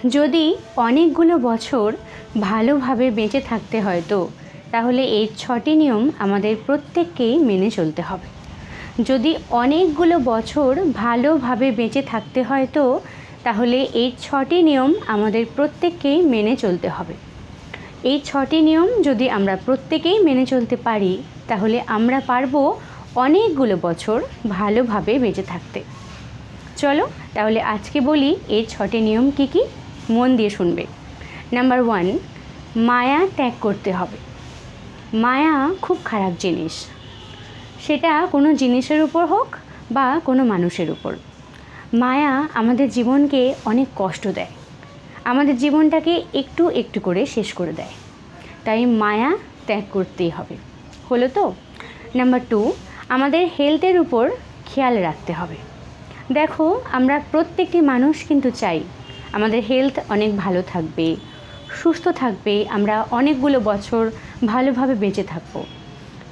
যদি অনেকগুলো বছর ভালোভাবে বেঁচে থাকতে হয় তো তাহলে এই 6টি নিয়ম আমাদের প্রত্যেককেই মেনে চলতে হবে। যদি অনেকগুলো বছর ভালোভাবে বেঁচে থাকতে হয় তো তাহলে এই 6টি নিয়ম আমাদের প্রত্যেককেই মেনে চলতে হবে। এই 6টি নিয়ম যদি আমরা প্রত্যেকেই মেনে চলতে পারি তাহলে আমরা পারবো অনেকগুলো বছর ভালোভাবে বেঁচে থাকতে। চলো তাহলে আজকে বলি এই 6টি নিয়ম কি কি, মন দিয়ে শুনবে। নাম্বার 1, মায়া ত্যাগ করতে হবে। মায়া খুব খারাপ জিনিস, সেটা কোনো জিনিসের উপর হোক বা কোনো মানুষের উপর। মায়া আমাদের জীবনকে অনেক কষ্ট দেয়, আমাদের জীবনটাকে একটু একটু করে শেষ করে দেয়। তাই মায়া ত্যাগ করতেই হবে। হলো তো? নাম্বার 2, আমাদের হেলথের উপর খেয়াল রাখতে হবে। দেখো, আমরা প্রত্যেকটি মানুষ কিন্তু চাই আমাদের হেলথ অনেক ভালো থাকবে, সুস্থ থাকবে, আমরা অনেকগুলো বছর ভালোভাবে বেঁচে থাকবো।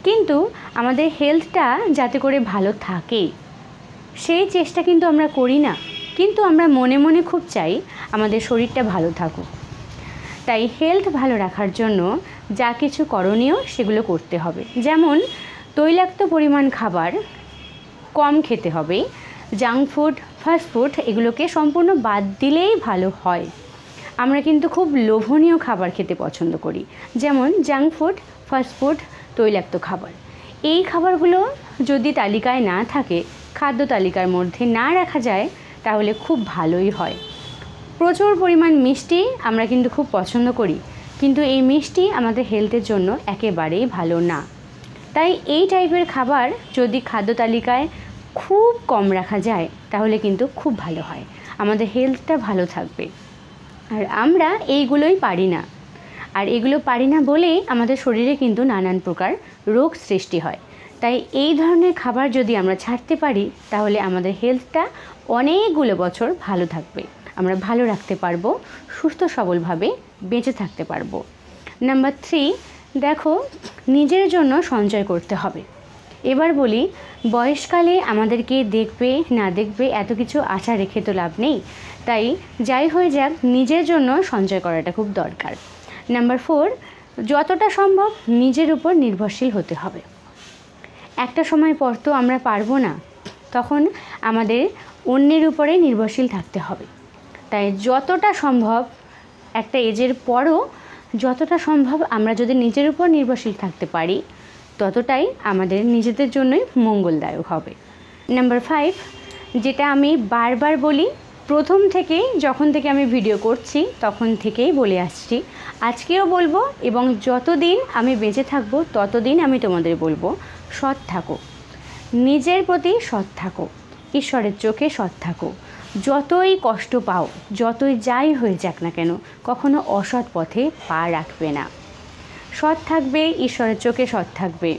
কিন্তু আমাদের হেলথটা যাতে করে ভালো থাকে সেই চেষ্টা কিন্তু আমরা করি না, কিন্তু আমরা মনে মনে খুব চাই আমাদের শরীরটা ভালো থাকুক। তাই হেলথ ভালো রাখার জন্য যা কিছু করণীয় সেগুলো করতে হবে। যেমন তৈলাক্ত পরিমাণ খাবার কম খেতে হবে, জাঙ্ক ফুড, ফাস্ট ফুড এগুলোকে সম্পূর্ণ বাদ দিলেই ভালো হয়। আমরা কিন্তু খুব লোভনীয় খাবার খেতে পছন্দ করি, যেমন জাঙ্ক ফুড, ফাস্ট ফুড, তৈলাক্ত খাবার। এই খাবারগুলো যদি তালিকায় না থাকে, খাদ্য তালিকার মধ্যে না রাখা যায় তাহলে খুব ভালোই হয়। প্রচুর পরিমাণ মিষ্টি আমরা কিন্তু খুব পছন্দ করি, কিন্তু এই মিষ্টি আমাদের হেলথের জন্য একেবারেই ভালো না। তাই এই টাইপের খাবার যদি খাদ্য তালিকায় খুব কম রাখা যায় তাহলে কিন্তু খুব ভালো হয়, আমাদের হেলথটা ভালো থাকবে। আর আমরা এইগুলোই পারি না, আর এগুলো পারি না বলেই আমাদের শরীরে কিন্তু নানান প্রকার রোগ সৃষ্টি হয়। তাই এই ধরনের খাবার যদি আমরা ছাড়তে পারি তাহলে আমাদের হেলথটা অনেকগুলো বছর ভালো থাকবে, আমরা ভালো রাখতে পারবো, সুস্থ সবলভাবে বেঁচে থাকতে পারবো। নাম্বার 3, দেখো, নিজের জন্য সঞ্চয় করতে হবে। এবার বলি, বয়সকালে আমাদেরকে দেখবে না দেখবে এত কিছু আশা রেখে তো লাভ নেই। তাই যাই হয়ে যাক, নিজের জন্য সঞ্চয় করাটা খুব দরকার। নাম্বার 4, যতটা সম্ভব নিজের উপর নির্ভরশীল হতে হবে। একটা সময় পর তো আমরা পারবো না, তখন আমাদের অন্যের উপরে নির্ভরশীল থাকতে হবে। তাই যতটা সম্ভব একটা এজের পরও যতটা সম্ভব আমরা যদি নিজের উপর নির্ভরশীল থাকতে পারি ততটাই আমাদের নিজেদের জন্যই মঙ্গলদায়ক হবে। নাম্বার 5, যেটা আমি বারবার বলি, প্রথম থেকেই যখন থেকে আমি ভিডিও করছি তখন থেকেই বলে আসছি, আজকেও বলবো এবং যতদিন আমি বেঁচে থাকবো ততদিন আমি তোমাদের বলবো, সৎ থাকো, নিজের প্রতি সৎ থাকো, ঈশ্বরের চোখে সৎ থাকো। যতই কষ্ট পাও, যতই যাই হয়ে যাক না কেন, কখনো অসৎ পথে পা রাখবে না। সৎ থাকবে, ঈশ্বরের চোখে সৎ থাকবে।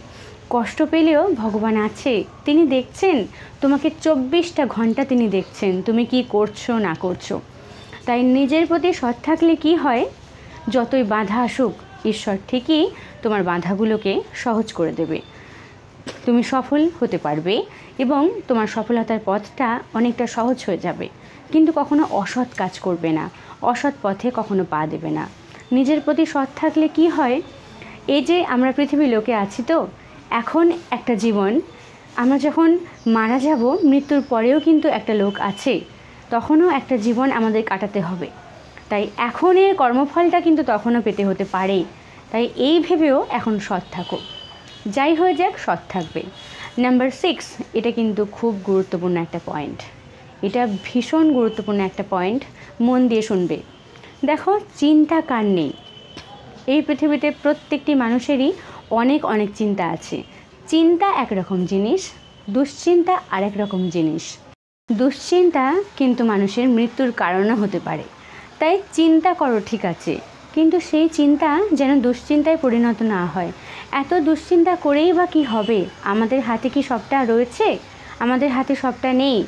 কষ্ট পেলেও ভগবান আছে, তিনি দেখছেন তোমাকে 24টা ঘন্টা, তিনি দেখছেন তুমি কি করছো না করছো। তাই নিজের প্রতি সৎ থাকলে কি হয়, যতই বাধা আসুক ঈশ্বর ঠিকই তোমার বাধাগুলোকে সহজ করে দেবে, তুমি সফল হতে পারবে এবং তোমার সফলতার পথটা অনেকটা সহজ হয়ে যাবে। কিন্তু কখনো অসৎ কাজ করবে না, অসৎ পথে কখনো পা দেবে না। নিজের প্রতি সৎ থাকলে কি হয়, এই যে আমরা পৃথিবীর লোকে আছি তো, এখন একটা জীবন, আমরা যখন মারা যাব মৃত্যুর পরেও কিন্তু একটা লোক আছে, তখনও একটা জীবন আমাদের কাটাতে হবে। তাই এখনের কর্মফলটা কিন্তু তখনও পেতে হতে পারে। তাই এই ভেবেও এখন সৎ থাকো, যাই হয়ে যাক সৎ থাকবে। নাম্বার 6, এটা কিন্তু খুব গুরুত্বপূর্ণ একটা পয়েন্ট, এটা ভীষণ গুরুত্বপূর্ণ একটা পয়েন্ট, মন দিয়ে শুনবে। দেখো, চিন্তা কার নেই? এই পৃথিবীতে প্রত্যেকটি মানুষেরই অনেক অনেক চিন্তা আছে। চিন্তা একরকম জিনিস, দুশ্চিন্তা আরেক রকম জিনিস। দুশ্চিন্তা কিন্তু মানুষের মৃত্যুর কারণও হতে পারে। তাই চিন্তা করো, ঠিক আছে, কিন্তু সেই চিন্তা যেন দুশ্চিন্তায় পরিণত না হয়। এত দুশ্চিন্তা করেই বা কী হবে? আমাদের হাতে কি সবটা রয়েছে? আমাদের হাতে সবটা নেই।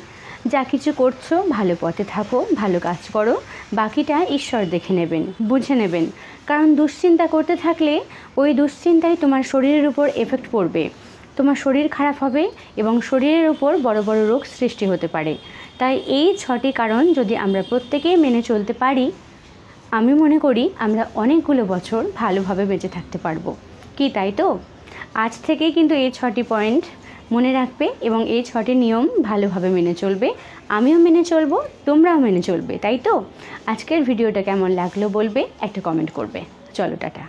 যা কিছু করছো ভালো পথে থাকো, ভালো কাজ করো, বাকিটা ঈশ্বর দেখে নেবেন, বুঝে নেবেন। কারণ দুশ্চিন্তা করতে থাকলে ওই দুশ্চিন্তায় তোমার শরীরের উপর এফেক্ট পড়বে, তোমার শরীর খারাপ হবে এবং শরীরের উপর বড় বড় রোগ সৃষ্টি হতে পারে। তাই এই 6টি কারণ যদি আমরা প্রত্যেকেই মেনে চলতে পারি আমি মনে করি আমরা অনেকগুলো বছর ভালোভাবে বেঁচে থাকতে পারবো। কি তাই তো? আজ থেকেই কিন্তু এই 6টি পয়েন্ট মনে রাখবে এবং এই 6টি নিয়ম ভালোভাবে মেনে চলবে। আমিও মেনে চলবো, তোমরাও মেনে চলবে, তাই তো? আজকের ভিডিওটা কেমন লাগলো বলবে, একটা কমেন্ট করবে। চলো টাটা।